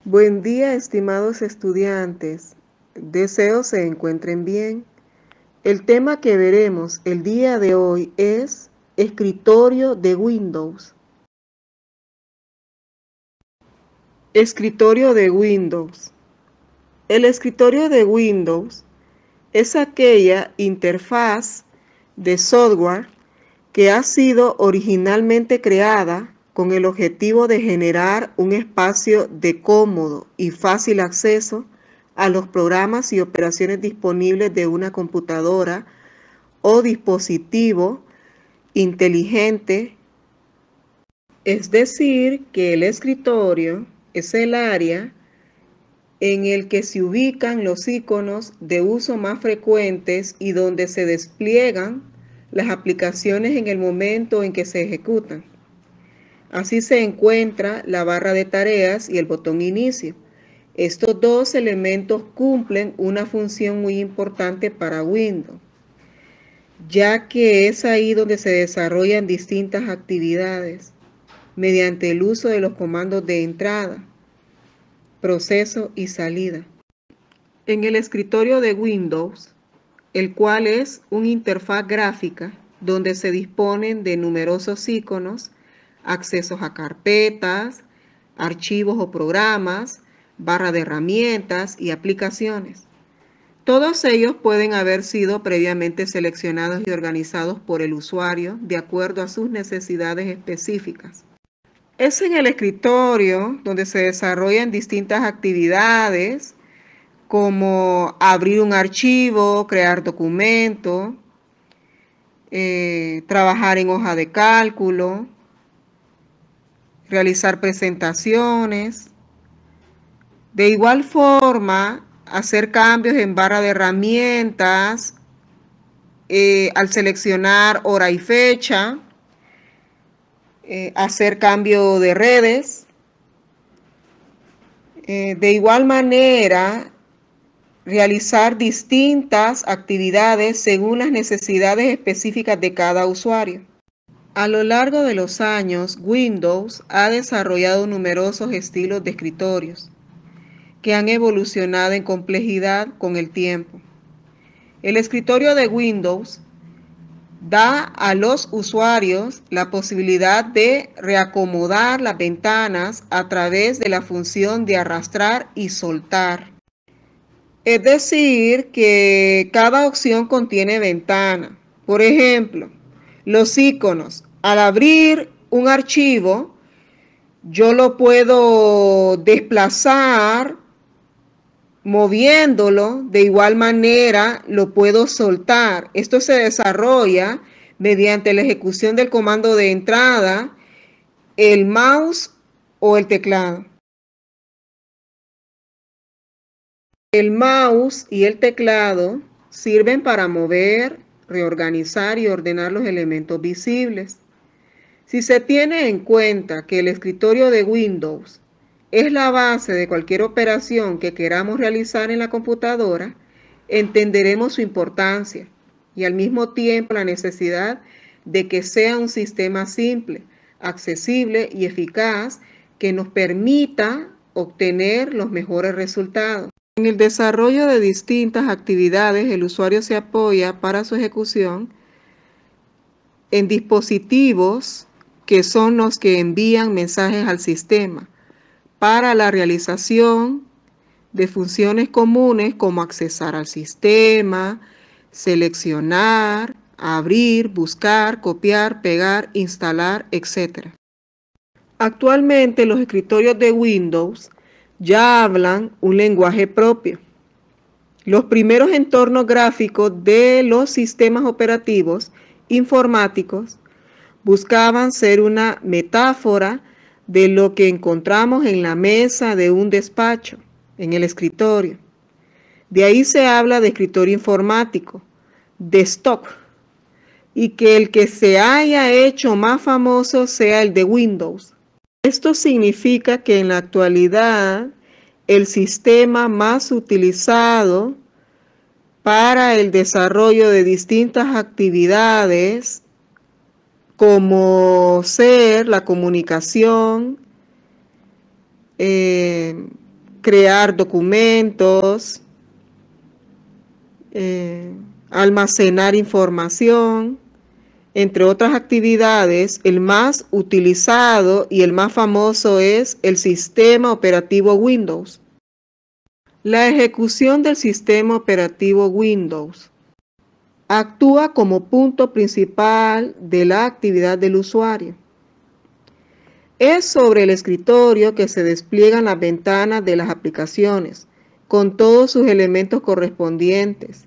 Buen día, estimados estudiantes. Deseo se encuentren bien. El tema que veremos el día de hoy es escritorio de Windows. Escritorio de Windows. El escritorio de Windows es aquella interfaz de software que ha sido originalmente creada con el objetivo de generar un espacio de cómodo y fácil acceso a los programas y operaciones disponibles de una computadora o dispositivo inteligente. Es decir, que el escritorio es el área en el que se ubican los iconos de uso más frecuentes y donde se despliegan las aplicaciones en el momento en que se ejecutan. Así se encuentra la barra de tareas y el botón inicio. Estos dos elementos cumplen una función muy importante para Windows, ya que es ahí donde se desarrollan distintas actividades mediante el uso de los comandos de entrada, proceso y salida. En el escritorio de Windows, el cual es una interfaz gráfica donde se disponen de numerosos iconos, accesos a carpetas, archivos o programas, barra de herramientas y aplicaciones. Todos ellos pueden haber sido previamente seleccionados y organizados por el usuario de acuerdo a sus necesidades específicas. Es en el escritorio donde se desarrollan distintas actividades como abrir un archivo, crear documento, trabajar en hoja de cálculo, realizar presentaciones. De igual forma, hacer cambios en barra de herramientas al seleccionar hora y fecha, hacer cambio de redes. De igual manera, realizar distintas actividades según las necesidades específicas de cada usuario. A lo largo de los años, Windows ha desarrollado numerosos estilos de escritorios que han evolucionado en complejidad con el tiempo. El escritorio de Windows da a los usuarios la posibilidad de reacomodar las ventanas a través de la función de arrastrar y soltar. Es decir, que cada opción contiene ventana. Por ejemplo, los iconos. Al abrir un archivo, yo lo puedo desplazar moviéndolo. De igual manera, lo puedo soltar. Esto se desarrolla mediante la ejecución del comando de entrada, el mouse o el teclado. El mouse y el teclado sirven para mover, reorganizar y ordenar los elementos visibles. Si se tiene en cuenta que el escritorio de Windows es la base de cualquier operación que queramos realizar en la computadora, entenderemos su importancia y al mismo tiempo la necesidad de que sea un sistema simple, accesible y eficaz que nos permita obtener los mejores resultados. En el desarrollo de distintas actividades, el usuario se apoya para su ejecución en dispositivos que son los que envían mensajes al sistema para la realización de funciones comunes como accesar al sistema, seleccionar, abrir, buscar, copiar, pegar, instalar, etc. Actualmente los escritorios de Windows ya hablan un lenguaje propio. Los primeros entornos gráficos de los sistemas operativos informáticos buscaban ser una metáfora de lo que encontramos en la mesa de un despacho, en el escritorio. De ahí se habla de escritorio informático, desktop, y que el que se haya hecho más famoso sea el de Windows. Esto significa que en la actualidad el sistema más utilizado para el desarrollo de distintas actividades como ser la comunicación, crear documentos, almacenar información, entre otras actividades. El más utilizado y el más famoso es el sistema operativo Windows. La ejecución del sistema operativo Windows actúa como punto principal de la actividad del usuario. Es sobre el escritorio que se despliegan las ventanas de las aplicaciones, con todos sus elementos correspondientes,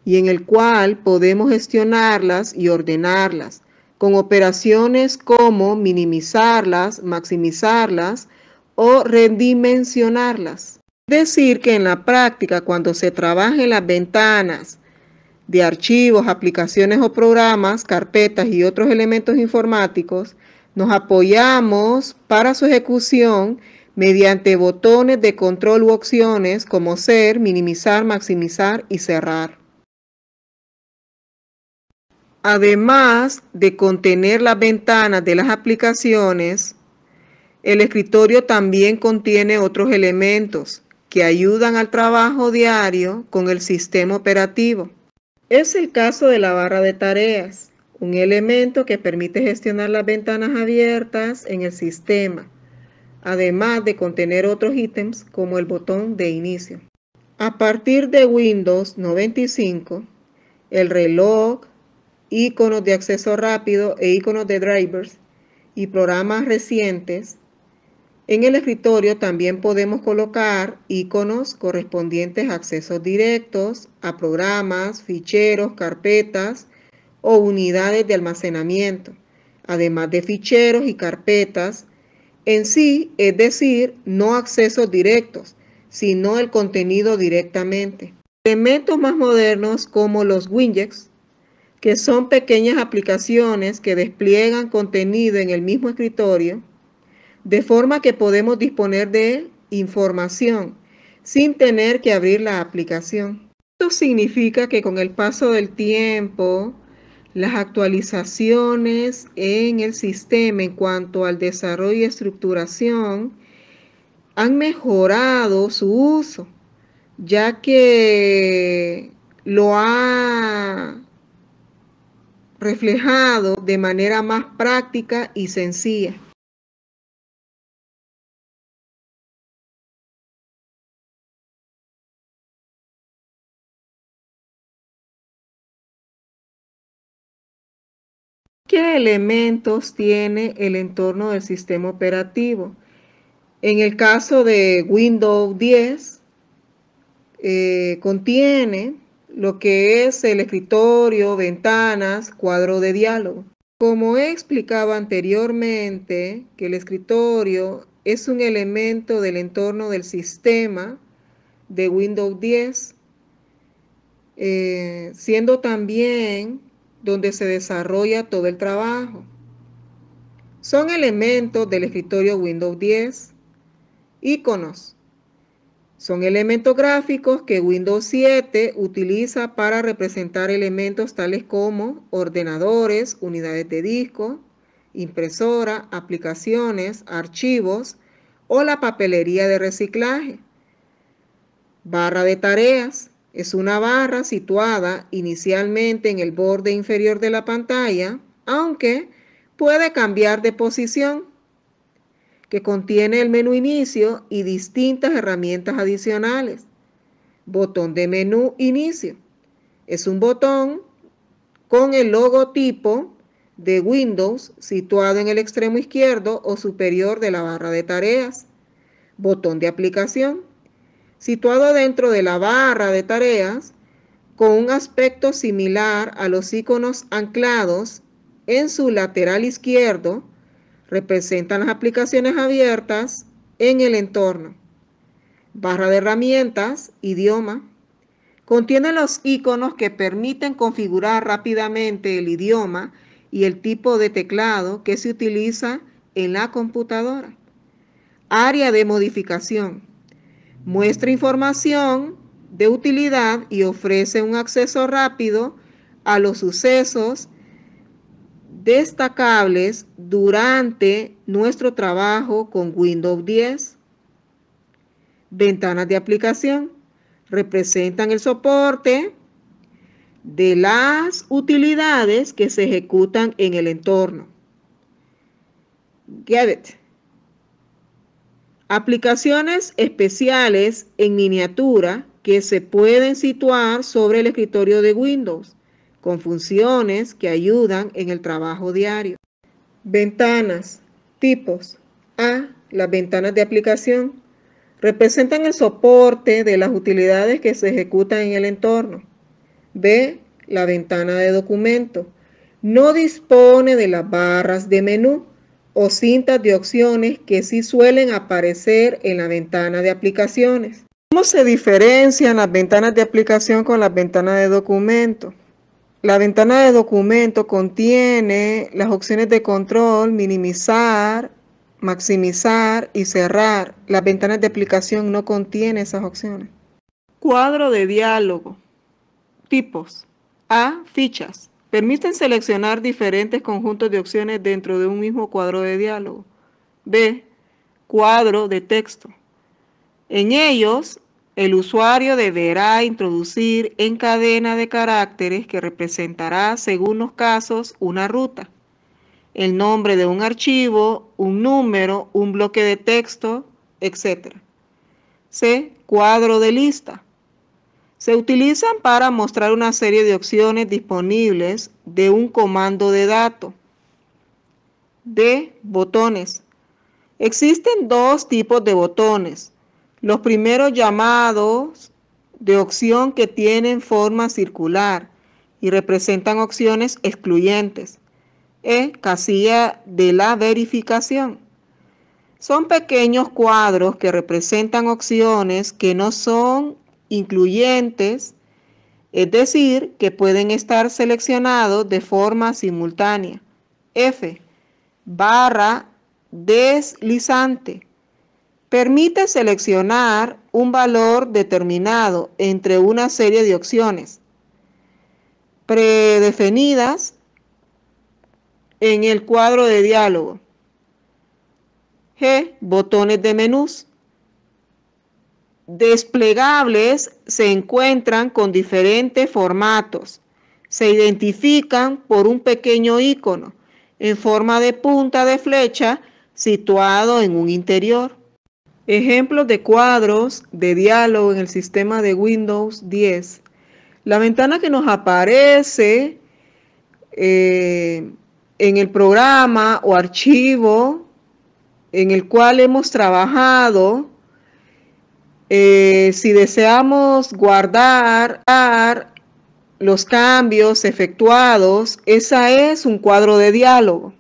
y en el cual podemos gestionarlas y ordenarlas, con operaciones como minimizarlas, maximizarlas o redimensionarlas. Es decir, que en la práctica, cuando se trabaja en las ventanas de archivos, aplicaciones o programas, carpetas y otros elementos informáticos, nos apoyamos para su ejecución mediante botones de control u opciones como ser, minimizar, maximizar y cerrar. Además de contener las ventanas de las aplicaciones, el escritorio también contiene otros elementos que ayudan al trabajo diario con el sistema operativo. Es el caso de la barra de tareas, un elemento que permite gestionar las ventanas abiertas en el sistema, además de contener otros ítems como el botón de inicio. A partir de Windows 95, el reloj, iconos de acceso rápido e iconos de drivers y programas recientes, en el escritorio también podemos colocar iconos correspondientes a accesos directos, a programas, ficheros, carpetas o unidades de almacenamiento, además de ficheros y carpetas en sí, es decir, no accesos directos, sino el contenido directamente. Elementos más modernos como los widgets, que son pequeñas aplicaciones que despliegan contenido en el mismo escritorio, de forma que podemos disponer de información sin tener que abrir la aplicación. Esto significa que con el paso del tiempo, las actualizaciones en el sistema en cuanto al desarrollo y estructuración han mejorado su uso, ya que lo ha reflejado de manera más práctica y sencilla. ¿Qué elementos tiene el entorno del sistema operativo? En el caso de Windows 10, contiene lo que es el escritorio, ventanas, cuadro de diálogo. Como he explicado anteriormente, que el escritorio es un elemento del entorno del sistema de Windows 10, siendo también donde se desarrolla todo el trabajo. Son elementos del escritorio Windows 10. Iconos. Son elementos gráficos que Windows 7 utiliza para representar elementos tales como ordenadores, unidades de disco, impresora, aplicaciones, archivos o la papelería de reciclaje. Barra de tareas. Es una barra situada inicialmente en el borde inferior de la pantalla, aunque puede cambiar de posición, que contiene el menú inicio y distintas herramientas adicionales. Botón de menú inicio. Es un botón con el logotipo de Windows situado en el extremo izquierdo o superior de la barra de tareas. Botón de aplicación. Situado dentro de la barra de tareas con un aspecto similar a los iconos anclados en su lateral izquierdo, representan las aplicaciones abiertas en el entorno. Barra de herramientas, idioma. Contiene los iconos que permiten configurar rápidamente el idioma y el tipo de teclado que se utiliza en la computadora. Área de modificación. Muestra información de utilidad y ofrece un acceso rápido a los sucesos destacables durante nuestro trabajo con Windows 10. Ventanas de aplicación representan el soporte de las utilidades que se ejecutan en el entorno. Get it. Aplicaciones especiales en miniatura que se pueden situar sobre el escritorio de Windows, con funciones que ayudan en el trabajo diario. Ventanas. Tipos. A. Las ventanas de aplicación representan el soporte de las utilidades que se ejecutan en el entorno. B. La ventana de documento. No dispone de las barras de menú o cintas de opciones que sí suelen aparecer en la ventana de aplicaciones. ¿Cómo se diferencian las ventanas de aplicación con las ventanas de documento? La ventana de documento contiene las opciones de control, minimizar, maximizar y cerrar. Las ventanas de aplicación no contienen esas opciones. Cuadro de diálogo. Tipos. A. Fichas. Permiten seleccionar diferentes conjuntos de opciones dentro de un mismo cuadro de diálogo. B. Cuadro de texto. En ellos, el usuario deberá introducir en cadena de caracteres que representará, según los casos, una ruta, el nombre de un archivo, un número, un bloque de texto, etc. C. Cuadro de lista. Se utilizan para mostrar una serie de opciones disponibles de un comando de datos. D. Botones. Existen dos tipos de botones. Los primeros llamados de opción que tienen forma circular y representan opciones excluyentes. E. Casilla de la verificación. Son pequeños cuadros que representan opciones que no son incluyentes, es decir, que pueden estar seleccionados de forma simultánea. F. Barra deslizante. Permite seleccionar un valor determinado entre una serie de opciones predefinidas en el cuadro de diálogo. G. Botones de menús. Desplegables se encuentran con diferentes formatos. Se identifican por un pequeño icono en forma de punta de flecha situado en un interior. Ejemplos de cuadros de diálogo en el sistema de Windows 10. La ventana que nos aparece en el programa o archivo en el cual hemos trabajado. Si deseamos guardar los cambios efectuados, ese es un cuadro de diálogo.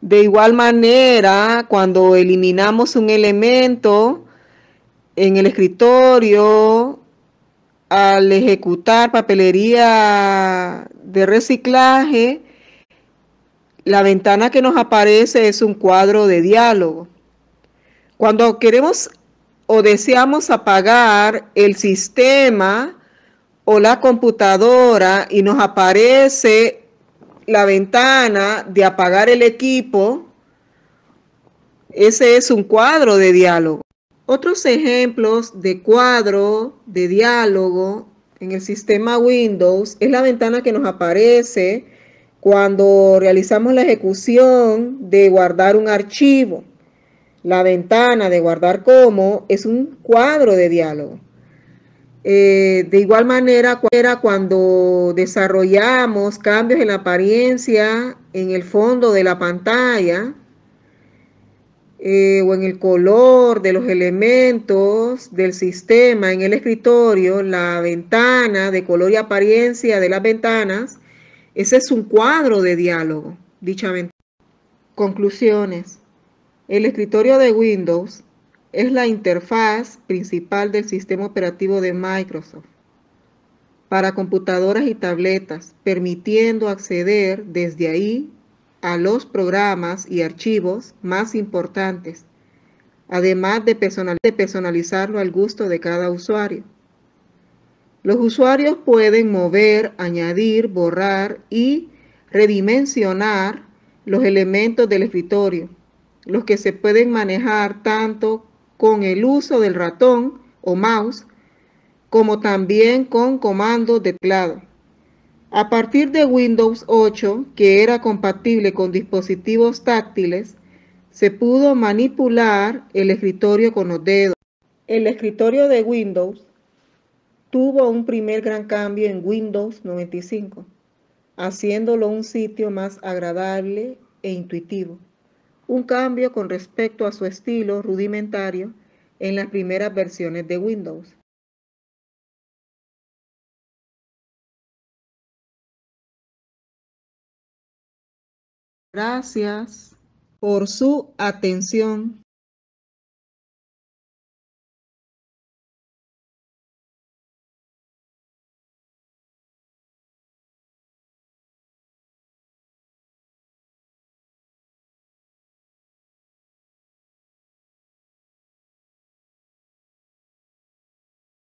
De igual manera, cuando eliminamos un elemento en el escritorio, al ejecutar papelería de reciclaje, la ventana que nos aparece es un cuadro de diálogo. Cuando queremos o deseamos apagar el sistema o la computadora y nos aparece la ventana de apagar el equipo, ese es un cuadro de diálogo. Otros ejemplos de cuadro de diálogo en el sistema Windows es la ventana que nos aparece cuando realizamos la ejecución de guardar un archivo. La ventana de guardar como es un cuadro de diálogo. De igual manera, cuando desarrollamos cambios en la apariencia, en el fondo de la pantalla, o en el color de los elementos del sistema en el escritorio, la ventana de color y apariencia de las ventanas, ese es un cuadro de diálogo, dicha ventana. Conclusiones. El escritorio de Windows es la interfaz principal del sistema operativo de Microsoft para computadoras y tabletas, permitiendo acceder desde ahí a los programas y archivos más importantes, además de personalizarlo al gusto de cada usuario. Los usuarios pueden mover, añadir, borrar y redimensionar los elementos del escritorio, los que se pueden manejar tanto con el uso del ratón o mouse, como también con comandos de teclado. A partir de Windows 8, que era compatible con dispositivos táctiles, se pudo manipular el escritorio con los dedos. El escritorio de Windows tuvo un primer gran cambio en Windows 95, haciéndolo un sitio más agradable e intuitivo. Un cambio con respecto a su estilo rudimentario en las primeras versiones de Windows. Gracias por su atención.